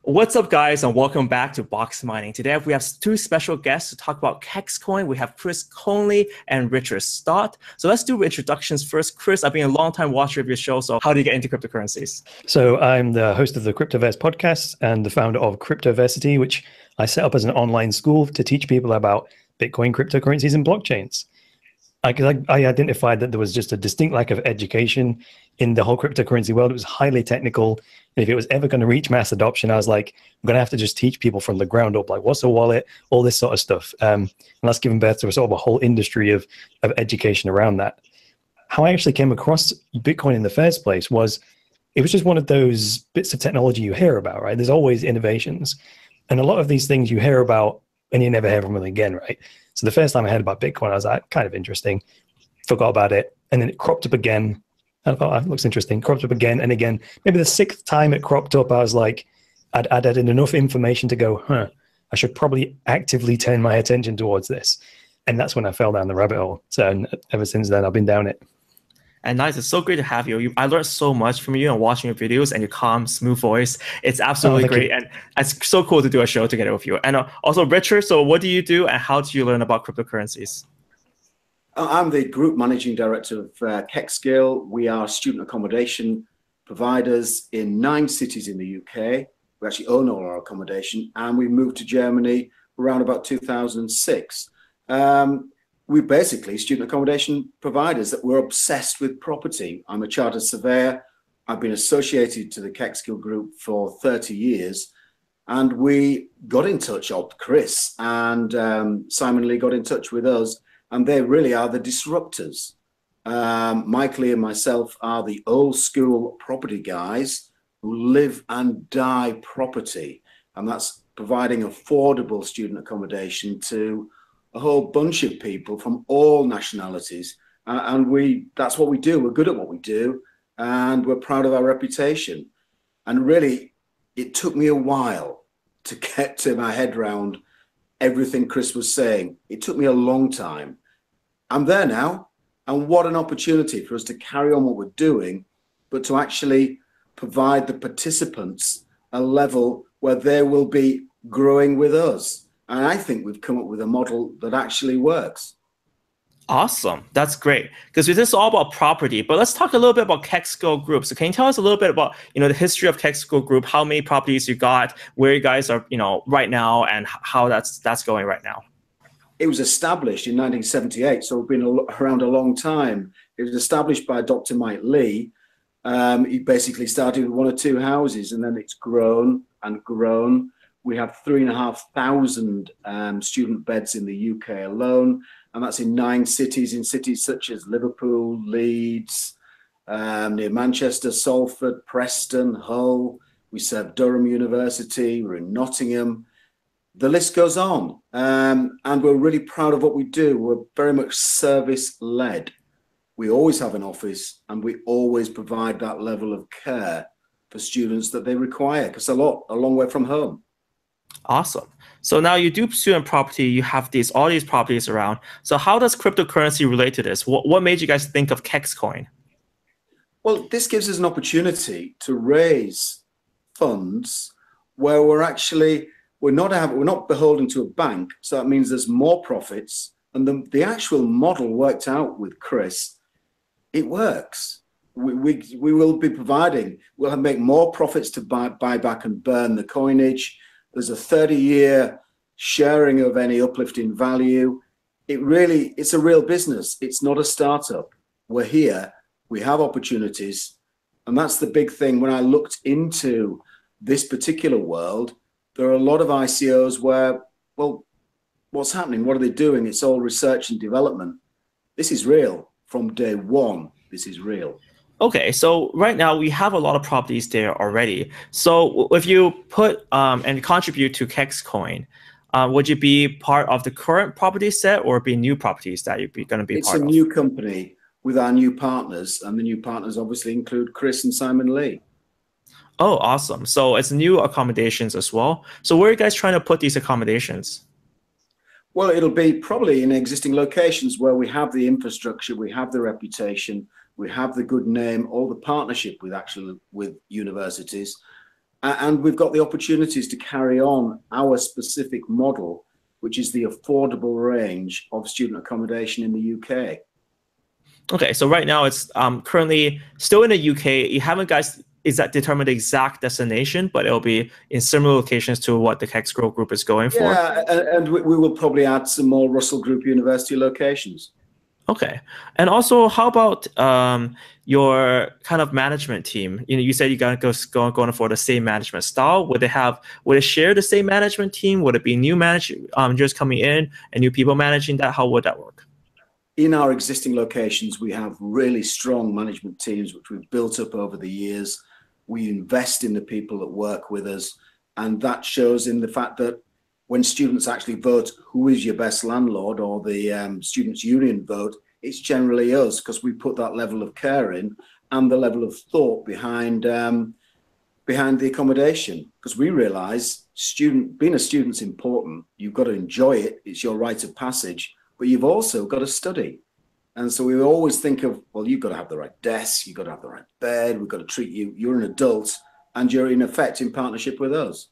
What's up, guys, and welcome back to Boxmining. Today, we have two special guests to talk about Kexcoin. We have Chris Conley and Richard Stott. So let's do introductions first. Chris, I've been a long-time watcher of your show, so how do you get into cryptocurrencies? So I'm the host of the Cryptoverse podcast and the founder of Cryptoversity, which I set up as an online school to teach people about Bitcoin, cryptocurrencies, and blockchains. I identified that there was just a distinct lack of education in the whole cryptocurrency world. It was highly technical. And if it was ever going to reach mass adoption, I was like, I'm going to have to just teach people from the ground up, like what's a wallet, all this sort of stuff. And that's given birth to a sort of a whole industry of education around that. How I actually came across Bitcoin in the first place was, it was just one of those bits of technology you hear about, right? There's always innovations. And a lot of these things you hear about and you never hear from them again, right? So the first time I heard about Bitcoin, I was like, kind of interesting, forgot about it. And then it cropped up again. And I thought, that looks interesting. Cropped up again and again. Maybe the sixth time it cropped up, I was like, I'd added enough information to go, I should probably actively turn my attention towards this. And that's when I fell down the rabbit hole. So ever since then, I've been down it. And nice, it's so great to have you. I learned so much from you and watching your videos and your calm, smooth voice. It's absolutely great. And it's so cool to do a show together with you. And also, Richard, so what do you do and how do you learn about cryptocurrencies? I'm the Group Managing Director of Kexcoin. We are student accommodation providers in 9 cities in the UK. We actually own all our accommodation, and we moved to Germany around about 2006. We're basically student accommodation providers that we're obsessed with property. I'm a chartered surveyor. I've been associated to the Kexcoin group for 30 years. And we got in touch, Chris and Simon Lee got in touch with us, and they really are the disruptors. Mike Lee and myself are the old school property guys who live and die property. And that's providing affordable student accommodation to a whole bunch of people from all nationalities. And that's what we do. We're good at what we do, and we're proud of our reputation. And really, it took me a while to get to my head around everything Chris was saying. It took me a long time. I'm there now, and what an opportunity for us to carry on what we're doing, but to actually provide the participants a level where they will be growing with us. And I think we've come up with a model that actually works. Awesome. That's great. Because this is all about property. But let's talk a little bit about Kexcoin Group. So can you tell us a little bit about, the history of Kexcoin Group, how many properties you got, where you guys are, right now, and how that's going right now? It was established in 1978, so we've been around a long time. It was established by Dr. Mike Lee. He basically started with 1 or 2 houses, and then it's grown and grown. We have 3,500 student beds in the UK alone, and that's in 9 cities, in cities such as Liverpool, Leeds, near Manchester, Salford, Preston, Hull. We serve Durham University, we're in Nottingham. The list goes on, and we're really proud of what we do. We're very much service-led. We always have an office, and we always provide that level of care for students that they require, because a long way from home. Awesome. So now you do student property, you have all these properties around. So how does cryptocurrency relate to this? What made you guys think of Kexcoin? Well, this gives us an opportunity to raise funds where we're not beholden to a bank. So that means there's more profits, and the actual model worked out with Chris. It works. We will be providing, we'll make more profits to buy back and burn the coinage. There's a 30-year sharing of any uplift in value. It's a real business. It's not a startup. We're here, we have opportunities. And that's the big thing. When I looked into this particular world, there are a lot of ICOs where, well, what's happening? What are they doing? It's all research and development. This is real. From day one, this is real. Okay, so right now we have a lot of properties there already. So if you put and contribute to Kexcoin, would you be part of the current property set or be new properties that you're going to be part of? It's a new company with our new partners, and the new partners obviously include Chris and Simon Lee. Oh, awesome. So it's new accommodations as well. So where are you guys trying to put these accommodations? Well, it'll be probably in existing locations where we have the infrastructure, we have the reputation, we have the good name, all the partnership with universities, And we've got the opportunities to carry on our specific model, which is the affordable range of student accommodation in the UK. Okay, so right now it's currently still in the UK. You haven't guys determined the exact destination, but it'll be in similar locations to what the Kexcoin Group is going for. Yeah, and we will probably add some more Russell Group University locations. Okay, and also how about your kind of management team? You know, you said you're going for the same management style. Would it share the same management team? Would it be new managers coming in and new people managing that? How would that work? In our existing locations, we have really strong management teams, which we've built up over the years. We invest in the people that work with us. And that shows in the fact that when students actually vote who is your best landlord, or the students' union vote, it's generally us, because we put that level of care in and the level of thought behind the accommodation. Because we realise being a student's important. You've got to enjoy it. It's your rite of passage. But you've also got to study. And so we always think of, well, you've got to have the right desk, you've got to have the right bed, we've got to treat you, you're an adult, and you're in effect in partnership with us.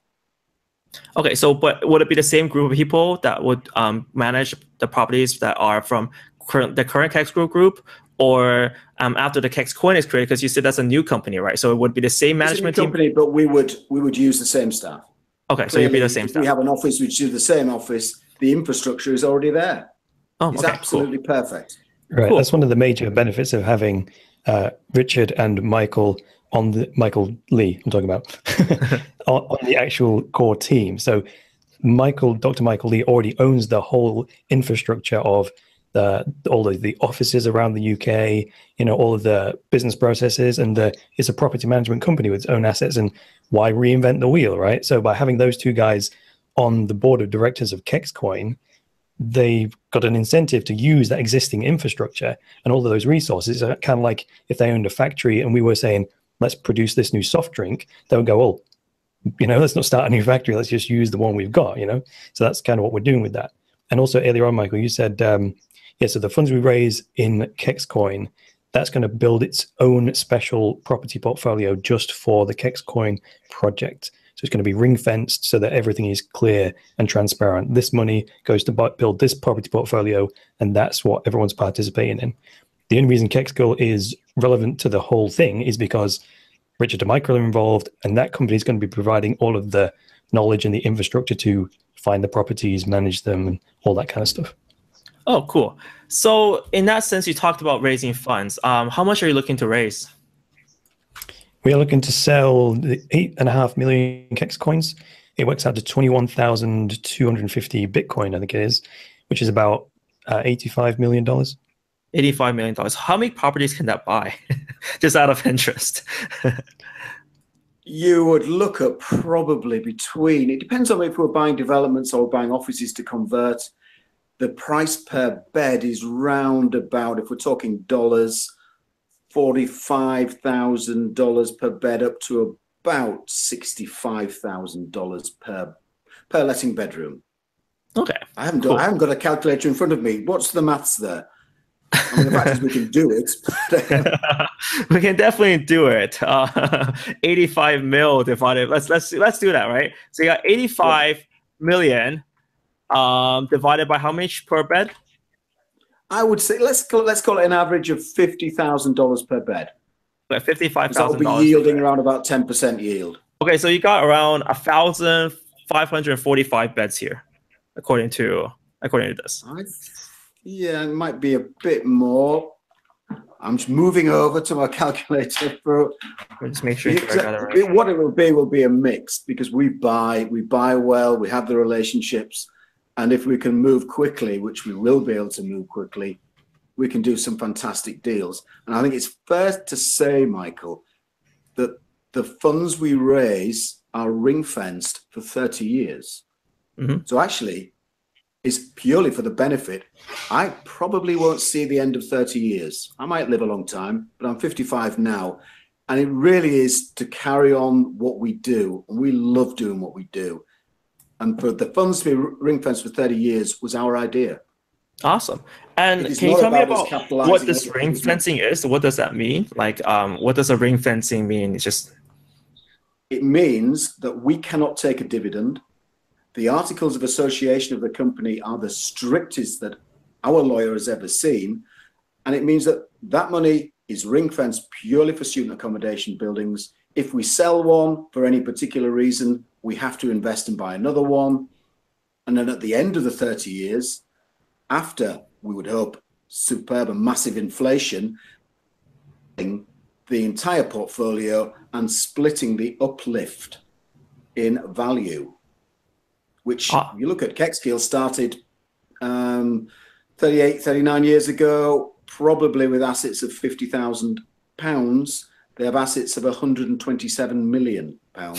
Okay, so but would it be the same group of people that would manage the properties that are from the current Kexcoin group, or after the Kexcoin is created? Because you said that's a new company, right? So it would be the same management team? Company, but we would use the same staff. Okay, so you'd be the same staff. We have an office which is the same office. The infrastructure is already there. Oh, it's okay, absolutely perfect. Right, cool. That's one of the major benefits of having Richard and Michael Michael Lee, I'm talking about, on the actual core team. So Dr. Michael Lee already owns the whole infrastructure of all of the offices around the UK, you know, all of the business processes, and it's a property management company with its own assets. And why reinvent the wheel, right? So by having those two guys on the board of directors of Kexcoin, they've got an incentive to use that existing infrastructure and all of those resources. It's kind of like if they owned a factory and we were saying, let's produce this new soft drink, they would go, well, you know, let's not start a new factory. Let's just use the one we've got, you know? So that's kind of what we're doing with that. And also earlier on, Michael, you said, so the funds we raise in Kexcoin, that's going to build its own special property portfolio just for the Kexcoin project. So it's going to be ring fenced so that everything is clear and transparent. This money goes to build this property portfolio, and that's what everyone's participating in. The only reason Kexcoin is relevant to the whole thing is because Richard and Michael are involved, and that company is going to be providing all of the knowledge and the infrastructure to find the properties, manage them, and all that kind of stuff. Oh, cool. So in that sense, you talked about raising funds. How much are you looking to raise? We are looking to sell the 8.5 million Kexcoins. It works out to 21,250 Bitcoin, I think it is, which is about $85 million. $85 million. How many properties can that buy? Just out of interest. You would look at probably between, it depends on if we're buying developments or buying offices to convert. The price per bed is round about, if we're talking dollars, $45,000 per bed up to about $65,000 per letting bedroom. Okay. I haven't got a calculator in front of me. What's the maths there? I mean, the fact is we can do it. We can definitely do it. 85 mil divided. Let's do that, right? So you got 85 million divided by how much per bed? I would say let's call it an average of $50,000 per bed. Like $55,000. That would be yielding around about 10% yield. Okay, so you got around 1,545 beds here, according to this. Yeah, it might be a bit more. I'm just moving over to my calculator for. Just make sure you got it right. What it will be a mix, because we buy well, we have the relationships, and if we can move quickly, which we will be able to move quickly, we can do some fantastic deals. And I think it's fair to say, Michael, that the funds we raise are ring fenced for 30 years. Mm-hmm. So actually, it's purely for the benefit. I probably won't see the end of 30 years. I might live a long time, but I'm 55 now. And it really is to carry on what we do. And we love doing what we do. And for the funds to be ring fenced for 30 years was our idea. Awesome. And can you tell me about what this ring fencing is? What does that mean? Like, what does a ring fencing mean? It's just... It means that we cannot take a dividend. The articles of association of the company are the strictest that our lawyer has ever seen. And it means that that money is ring-fenced purely for student accommodation buildings. If we sell one for any particular reason, we have to invest and buy another one. And then at the end of the 30 years, after we would hope superb and massive inflation, the entire portfolio and splitting the uplift in value, which you look at Kexcoin started 38, 39 years ago, probably with assets of £50,000. They have assets of £127 million now.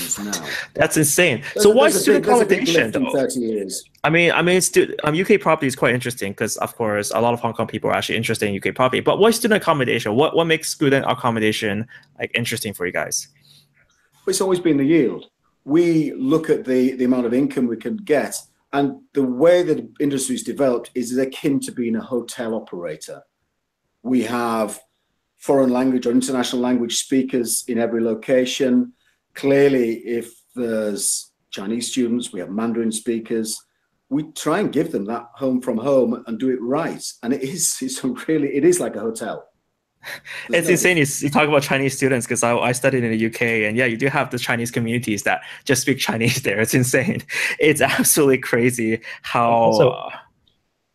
That's insane. So why student accommodation though? 30 years. I mean, UK property is quite interesting because, of course, a lot of Hong Kong people are actually interested in UK property. But why student accommodation? What makes student accommodation like interesting for you guys? Well, it's always been the yield. We look at the amount of income we can get, and the way that the industry is developed is akin to being a hotel operator. We have foreign language or international language speakers in every location. Clearly, if there's Chinese students, we have Mandarin speakers. We try and give them that home from home and do it right. And it is like a hotel. It's insane you talk about Chinese students because I studied in the UK, and yeah, you do have the Chinese communities that just speak Chinese there. It's insane. It's absolutely crazy how...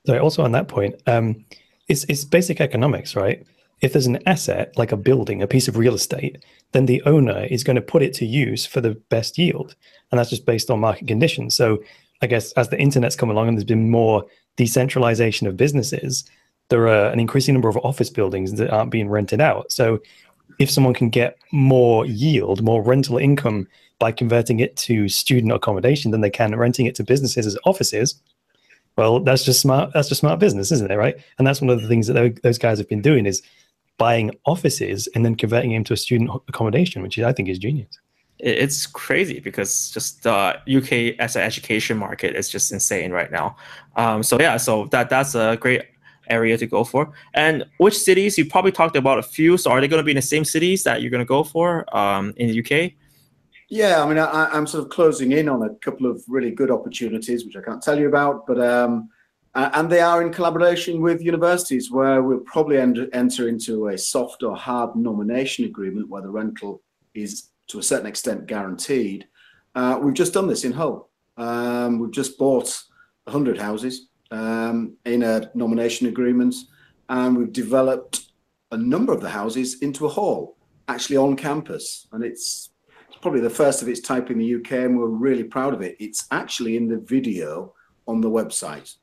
Also on that point, it's basic economics, right? If there's an asset, like a building, a piece of real estate, then the owner is going to put it to use for the best yield. And that's just based on market conditions. So I guess as the internet's come along and there's been more decentralization of businesses, there are an increasing number of office buildings that aren't being rented out. So if someone can get more yield, more rental income by converting it to student accommodation than they can renting it to businesses as offices, well, that's just smart. That's just smart business, isn't it? Right. And that's one of the things that those guys have been doing is buying offices and then converting them to a student accommodation, which I think is genius. It's crazy because just the UK as an education market is just insane right now. So that's a great area to go for. And which cities, you probably talked about a few, so are they going to be in the same cities that you're going to go for in the UK? Yeah, I mean, I'm sort of closing in on a couple of really good opportunities, which I can't tell you about, but and they are in collaboration with universities where we'll probably enter into a soft or hard nomination agreement where the rental is to a certain extent guaranteed. We've just done this in Hull. We've just bought 100 houses in a nomination agreement, and we've developed a number of the houses into a hall, actually on campus. And it's probably the first of its type in the UK, and we're really proud of it. It's actually in the video on the website.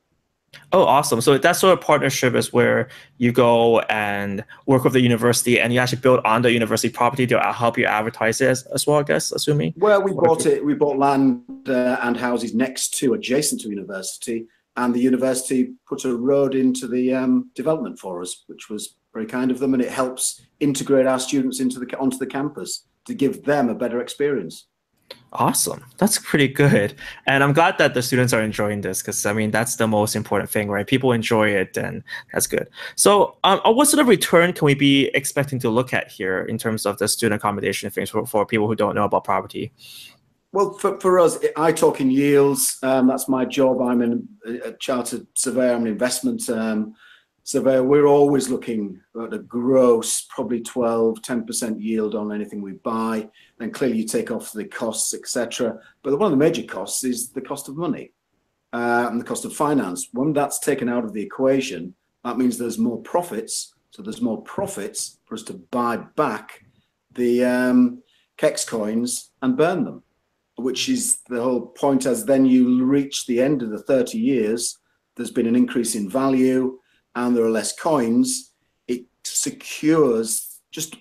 Oh, awesome. So that sort of partnership is where you go and work with the university and you actually build on the university property to help you advertise it as well, I guess, assuming? Well, we bought land and houses adjacent to university, and the university put a road into the development for us, which was very kind of them, and it helps integrate our students onto the campus to give them a better experience. Awesome. That's pretty good. And I'm glad that the students are enjoying this because, I mean, that's the most important thing, right? People enjoy it, and that's good. So what sort of return can we be expecting to look at here in terms of the student accommodation things for people who don't know about property? Well, for us, I talk in yields. That's my job. I'm a chartered surveyor. I'm an investment surveyor. We're always looking at a gross, probably 10% yield on anything we buy. Then clearly you take off the costs, etc. But one of the major costs is the cost of money and the cost of finance. When that's taken out of the equation, that means there's more profits. So there's more profits for us to buy back the Kexcoins and burn them, which is the whole point. As then you reach the end of the 30 years, there's been an increase in value and there are less coins. It secures, just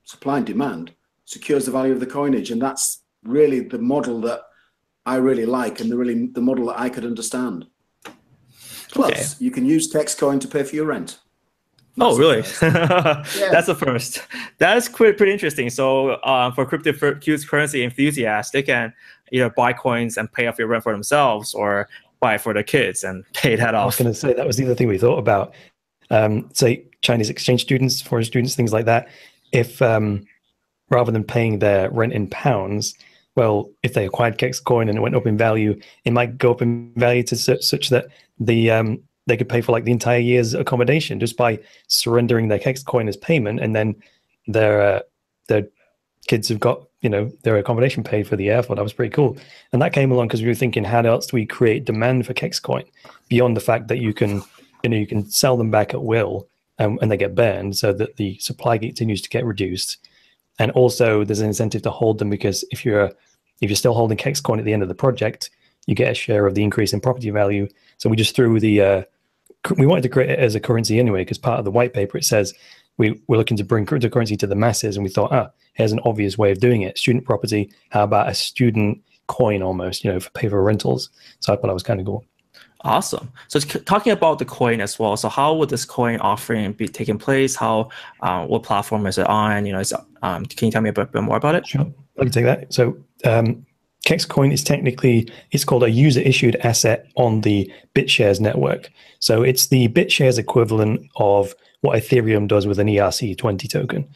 supply and demand, secures the value of the coinage. And that's really the model that I really like, and the model that I could understand. Plus, you can use Kexcoin to pay for your rent. Oh, really? Yeah. That's the first. That's pretty interesting. So for cryptocurrency enthusiasts, they can either buy coins and pay off your rent for themselves, or buy for their kids and pay that off. I was going to say that was the other thing we thought about. Say Chinese exchange students, foreign students, things like that. If rather than paying their rent in pounds, well, if they acquired Kexcoin and it went up in value, it might go up in value to such that they could pay for like the entire year's accommodation just by surrendering their Kexcoin as payment, and then their kids have got, you know, their accommodation paid for the year. I thought that was pretty cool, and that came along because we were thinking, how else do we create demand for Kexcoin beyond the fact that you can sell them back at will, and they get burned, so that the supply continues to get reduced. And also, there's an incentive to hold them, because if you're still holding Kexcoin at the end of the project, you get a share of the increase in property value. So we just threw we wanted to create it as a currency anyway, because part of the white paper, it says we're looking to bring cryptocurrency to the masses, and we thought, here's an obvious way of doing it. Student property, how about a student coin almost, you know, for pay for rentals? So I thought that was kind of cool. Awesome. So talking about the coin as well. So how would this coin offering be taking place? How, what platform is it on? You know, can you tell me a bit more about it? Sure, I can take that. So Kexcoin is it's called a user-issued asset on the BitShares network. So it's the BitShares equivalent of what Ethereum does with an ERC20 token.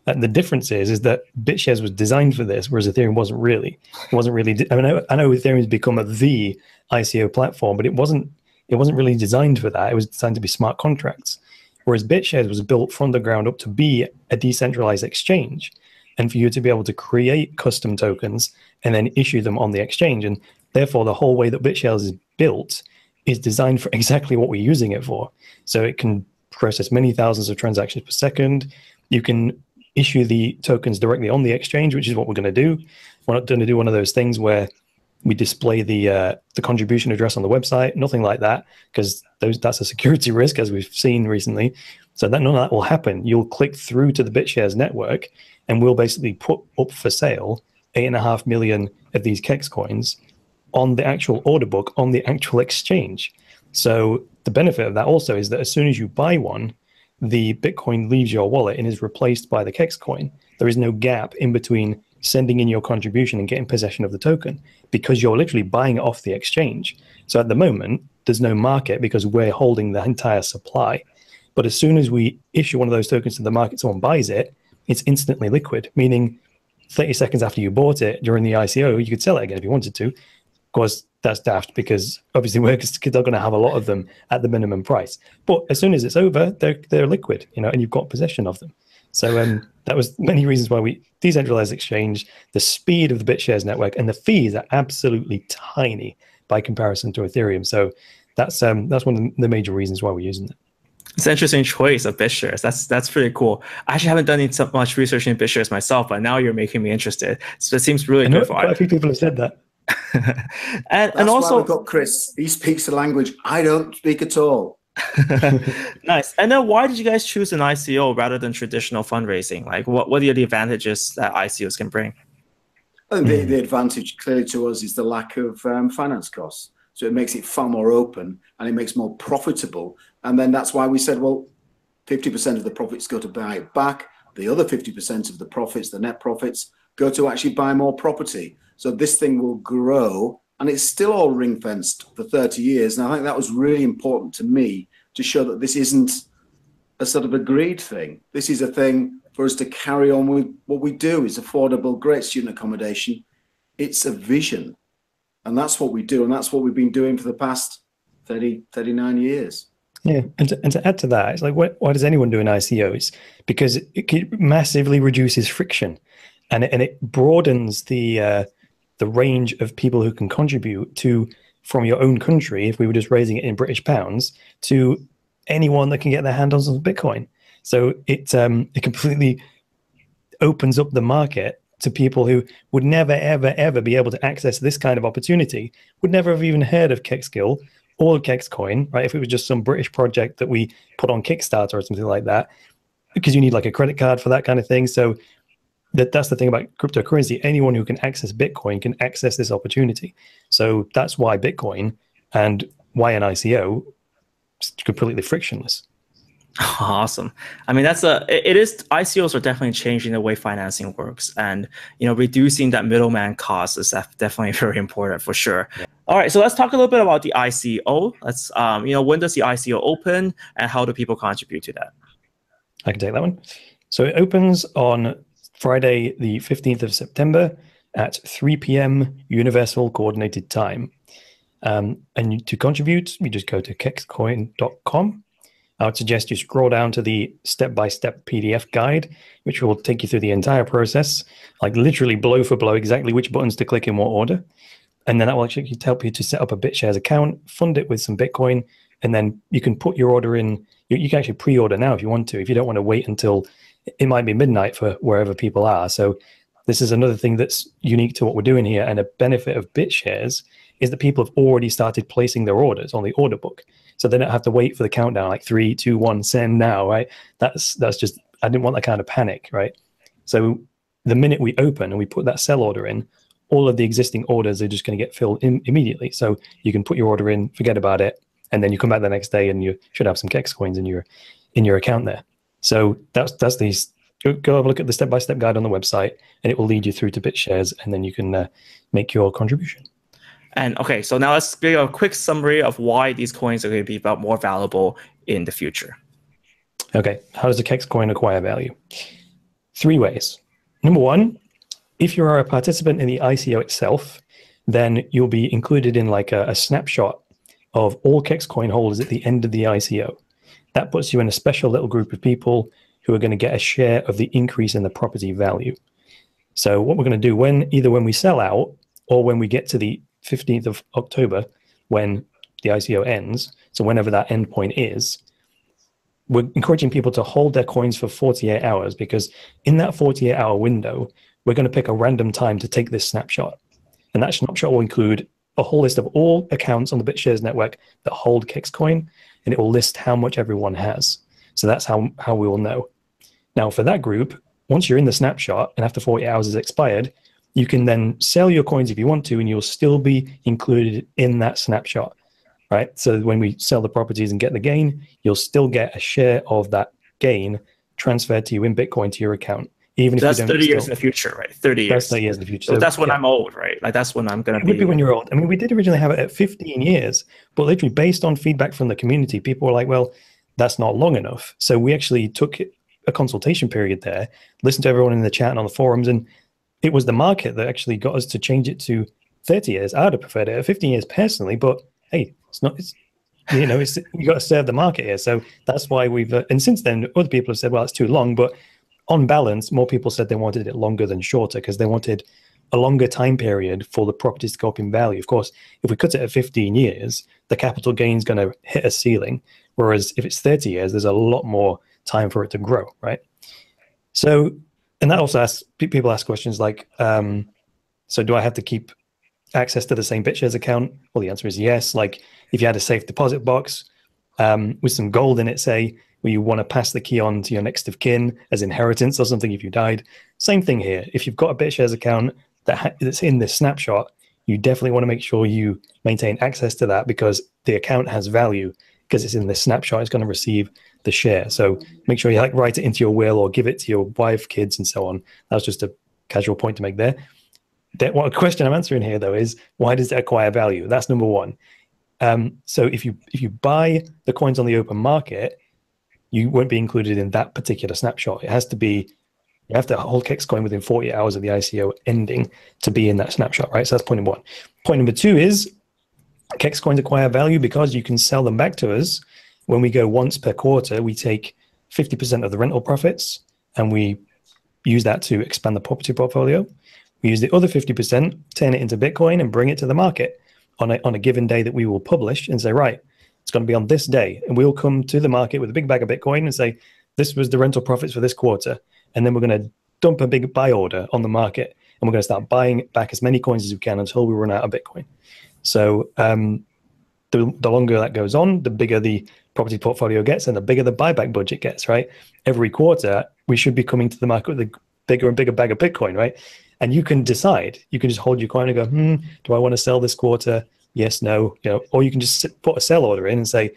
And the difference is that BitShares was designed for this, whereas Ethereum wasn't really. It wasn't really. I mean, I know Ethereum's become the ICO platform, but it wasn't really designed for that. It was designed to be smart contracts. Whereas BitShares was built from the ground up to be a decentralized exchange, and for you to be able to create custom tokens and then issue them on the exchange. And therefore, the whole way that BitShares is built is designed for exactly what we're using it for. So it can process many thousands of transactions per second. You can issue the tokens directly on the exchange, which is what we're going to do. We're not going to do one of those things where we display the contribution address on the website, nothing like that, because that's a security risk, as we've seen recently. So that none of that will happen. You'll click through to the BitShares network, and we'll basically put up for sale 8.5 million of these Kexcoins on the actual order book on the actual exchange. So the benefit of that also is that as soon as you buy one, the Bitcoin leaves your wallet and is replaced by the Kexcoin. There is no gap in between sending in your contribution and getting possession of the token, because you're literally buying it off the exchange. So at the moment, there's no market because we're holding the entire supply. But as soon as we issue one of those tokens to the market, someone buys it, it's instantly liquid, meaning 30 seconds after you bought it during the ICO, you could sell it again if you wanted to. Of course, that's daft, because obviously workers are going to have a lot of them at the minimum price. But as soon as it's over, they're liquid, you know, and you've got possession of them. So that was many reasons why we decentralized exchange, the speed of the BitShares network, and the fees are absolutely tiny by comparison to Ethereum. So that's one of the major reasons why we're using it. It's an interesting choice of BitShares. That's pretty cool. I actually haven't done so much research in BitShares myself, but now you're making me interested. So it seems really good for quite a few people have said that. and also, why we've got Chris. He speaks the language I don't speak at all. Nice. And then why did you guys choose an ICO rather than traditional fundraising? Like, what are the advantages that ICOs can bring? I think the advantage clearly to us is the lack of finance costs. So it makes it far more open, and it makes it more profitable. And then that's why we said, well, 50% of the profits go to buy it back. The other 50% of the profits, the net profits, go to actually buy more property. So this thing will grow, and it's still all ring fenced for 30 years. And I think that was really important to me, to show that this isn't a sort of a greed thing. This is a thing for us to carry on with. What we do is affordable, great student accommodation. It's a vision. And that's what we do. And that's what we've been doing for the past 39 years. Yeah, and to add to that, it's like, why does anyone do an ICO? It's because it massively reduces friction, and it broadens the range of people who can contribute to, from your own country, if we were just raising it in British pounds, to anyone that can get their hands on Bitcoin. So it completely opens up the market to people who would never, ever, ever be able to access this kind of opportunity, would never have even heard of Kexskill or Kexcoin, right? If it was just some British project that we put on Kickstarter or something like that, because you need like a credit card for that kind of thing. So that's the thing about cryptocurrency. Anyone who can access Bitcoin can access this opportunity. So that's why Bitcoin, and why an ICO, is completely frictionless. Awesome. I mean, ICOs are definitely changing the way financing works, and, you know, reducing that middleman cost is definitely very important for sure. Yeah. All right, so let's talk a little bit about the ICO. Let's, you know, when does the ICO open, and how do people contribute to that? I can take that one. So it opens on Friday, the 15th of September at 3 p.m. Universal Coordinated Time. And to contribute, you just go to kexcoin.com. I would suggest you scroll down to the step-by-step PDF guide, which will take you through the entire process, like literally blow for blow, exactly which buttons to click in what order. And then that will actually help you to set up a BitShares account, fund it with some Bitcoin, and then you can put your order in. You can actually pre-order now if you want to, if you don't want to wait until it might be midnight for wherever people are. So this is another thing that's unique to what we're doing here. And a benefit of BitShares is that people have already started placing their orders on the order book. So they don't have to wait for the countdown, like 3, 2, 1, send now, right? That's just, I didn't want that kind of panic, right? So the minute we open and we put that sell order in, all of the existing orders are just going to get filled in immediately. So you can put your order in, forget about it, and then you come back the next day and you should have some Kex coins in your account there. So that's these. Go have a look at the step-by-step guide on the website, and it will lead you through to BitShares, and then you can make your contribution. And okay, so now let's give a quick summary of why these coins are going to be more valuable in the future. Okay, how does a Kex coin acquire value? 3 ways. Number 1, if you are a participant in the ICO itself, then you'll be included in like a snapshot of all Kex coin holders at the end of the ICO. That puts you in a special little group of people who are going to get a share of the increase in the property value. So what we're going to do either when we sell out or when we get to the 15th of October, when the ICO ends, so whenever that endpoint is, we're encouraging people to hold their coins for 48 hours, because in that 48-hour window, we're going to pick a random time to take this snapshot. And that snapshot will include a whole list of all accounts on the BitShares network that hold Kexcoin, and it will list how much everyone has. So that's how we will know. Now, for that group, once you're in the snapshot and after 48 hours is expired, you can then sell your coins if you want to, and you'll still be included in that snapshot, right? So when we sell the properties and get the gain, you'll still get a share of that gain transferred to you in Bitcoin to your account. Even if that's you don't 30 years in the future, right? 30 years. That's 30 years in the future. So that's when I'm old, right? Like that's when I'm going to be. It would be when you're old. I mean, we did originally have it at 15 years, but literally based on feedback from the community, people were like, well, that's not long enough. So we actually took a consultation period there, listened to everyone in the chat and on the forums, and it was the market that actually got us to change it to 30 years. I would have preferred it at 15 years personally, but hey, you got to serve the market here. So that's why and since then, other people have said, well, it's too long, but on balance, more people said they wanted it longer than shorter because they wanted a longer time period for the properties to go up in value. Of course, if we cut it at 15 years, the capital gain is going to hit a ceiling. Whereas if it's 30 years, there's a lot more time for it to grow, right? So, and that also people ask questions like, so do I have to keep access to the same BitShares account? Well, the answer is yes. Like if you had a safe deposit box with some gold in it, say, where you want to pass the key on to your next of kin as inheritance or something if you died. Same thing here. If you've got a BitShares account that's in this snapshot, you definitely want to make sure you maintain access to that because the account has value because it's in this snapshot. It's going to receive the share. So make sure you write it into your will or give it to your wife, kids, and so on. That was just a casual point to make there. What question I'm answering here, though, is why does it acquire value? That's number 1. So if you buy the coins on the open market, you won't be included in that particular snapshot. It has to be, you have to hold Kexcoin within 40 hours of the ICO ending to be in that snapshot, right? So that's point number 1. Point number 2 is Kexcoins acquire value because you can sell them back to us. When we go once per quarter, we take 50% of the rental profits and we use that to expand the property portfolio. We use the other 50%, turn it into Bitcoin and bring it to the market on a given day that we will publish and say, right, it's going to be on this day. And we'll come to the market with a big bag of Bitcoin and say, this was the rental profits for this quarter. And then we're going to dump a big buy order on the market. And we're going to start buying back as many coins as we can until we run out of Bitcoin. So the longer that goes on, the bigger the property portfolio gets and the bigger the buyback budget gets, right? Every quarter, we should be coming to the market with a bigger and bigger bag of Bitcoin, right? And you can decide. You can just hold your coin and go, do I want to sell this quarter? Yes, no, or you can just put a sell order in and say,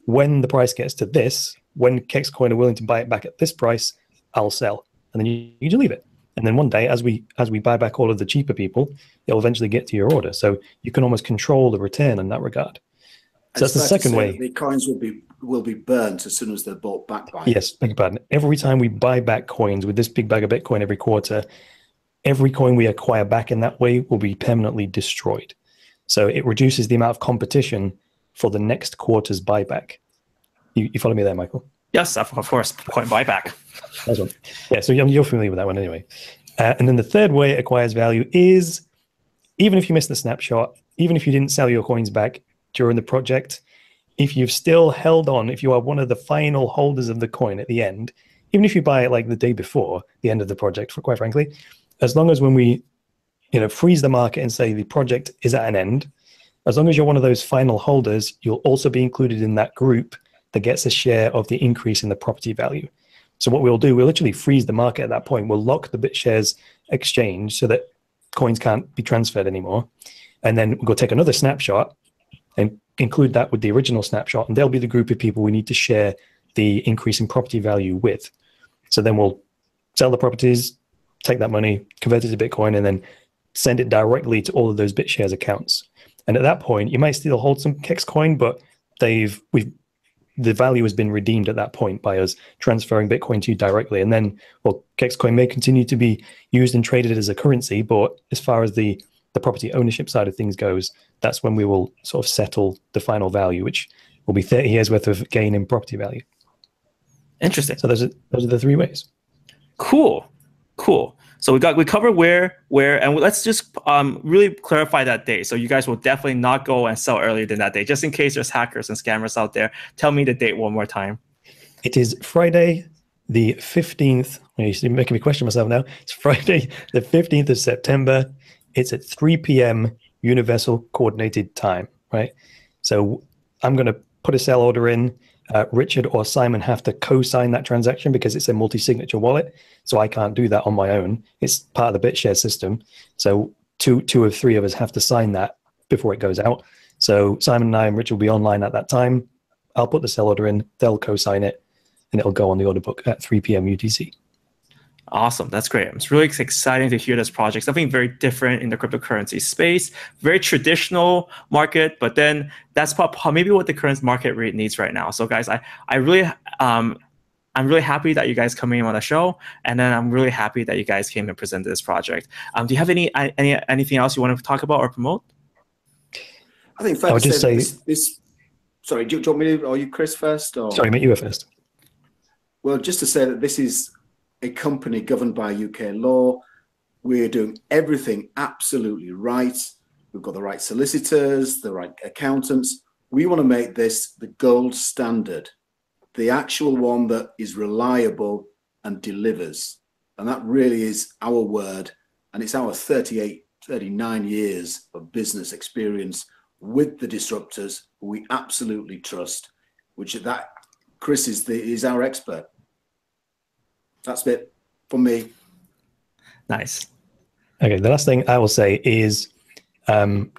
when the price gets to this, when Kexcoin are willing to buy it back at this price, I'll sell. And then you just leave it. And then one day, as we buy back all of the cheaper people, it'll eventually get to your order. So you can almost control the return in that regard. So that's the second way. The coins will be burnt as soon as they're bought back by. Yes, beg your pardon. Every time we buy back coins with this big bag of Bitcoin every quarter, every coin we acquire back in that way will be permanently destroyed. So it reduces the amount of competition for the next quarter's buyback. You follow me there, Michael? Yes, of course, coin buyback. That's one. Yeah, so you're familiar with that one anyway. And then the third way it acquires value is, even if you miss the snapshot, even if you didn't sell your coins back during the project, if you've still held on, if you are one of the final holders of the coin at the end, even if you buy it like the day before the end of the project, quite frankly, as long as when we freeze the market and say the project is at an end, as long as you're one of those final holders, you'll also be included in that group that gets a share of the increase in the property value. So what we'll do, we'll literally freeze the market at that point. We'll lock the BitShares exchange so that coins can't be transferred anymore. And then we'll go take another snapshot and include that with the original snapshot. And they'll be the group of people we need to share the increase in property value with. So then we'll sell the properties, take that money, convert it to Bitcoin, and then send it directly to all of those BitShares accounts. And at that point, you might still hold some Kexcoin, but the value has been redeemed at that point by us transferring Bitcoin to you directly. And then, well, Kexcoin may continue to be used and traded as a currency, but as far as the property ownership side of things goes, that's when we will sort of settle the final value, which will be 30 years worth of gain in property value. Interesting. So those are the three ways. Cool. So we covered where, and let's just really clarify that date. So you guys will definitely not go and sell earlier than that day, just in case there's hackers and scammers out there. Tell me the date one more time. It is Friday, the 15th. You're making me question myself now. It's Friday, the 15th of September. It's at 3 p.m. Universal Coordinated Time, right? So I'm going to put a sell order in. Richard or Simon have to co-sign that transaction because it's a multi-signature wallet. So I can't do that on my own. It's part of the BitShare system. So two of three of us have to sign that before it goes out. So Simon and I and Richard will be online at that time. I'll put the sell order in, they'll co-sign it, and it'll go on the order book at 3 p.m. UTC. Awesome. That's great. It's really exciting to hear this project. Something very different in the cryptocurrency space, very traditional market, but then that's maybe what the current market rate needs right now. So guys, I'm really happy that you guys coming on the show, and then I'm really happy that you guys came and presented this project. Do you have anything else you want to talk about or promote? I think fair to say this. Sorry, do you want me to, or you Chris first? Or? Sorry, mate, you were first. Well, just to say that this is a company governed by UK law. We're doing everything absolutely right. We've got the right solicitors, the right accountants. We want to make this the gold standard, the actual one that is reliable and delivers. And that really is our word. And it's our 39 years of business experience with the disruptors who we absolutely trust, Chris is our expert. That's it from me. Nice. Okay, the last thing I will say is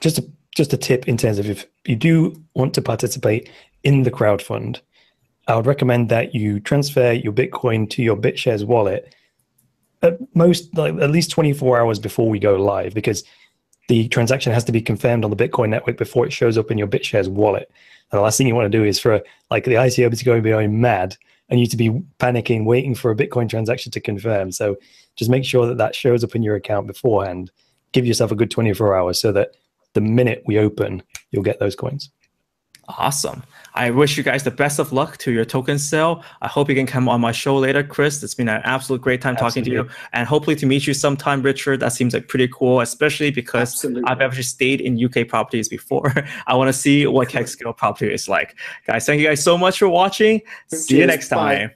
just a tip in terms of if you do want to participate in the crowdfund, I would recommend that you transfer your Bitcoin to your BitShares wallet at least 24 hours before we go live, because the transaction has to be confirmed on the Bitcoin network before it shows up in your BitShares wallet. And the last thing you want to do is for the ICO to go and be going mad and you to be panicking, waiting for a Bitcoin transaction to confirm. So just make sure that shows up in your account beforehand. Give yourself a good 24 hours so that the minute we open, you'll get those coins. Awesome. I wish you guys the best of luck to your token sale. I hope you can come on my show later, Chris. It's been an absolute great time talking to you, and hopefully to meet you sometime, Richard. That seems like pretty cool, especially because I've actually stayed in UK properties before. I want to see what Kexcoin property is like. Guys, thank you guys so much for watching. See you next time. Bye.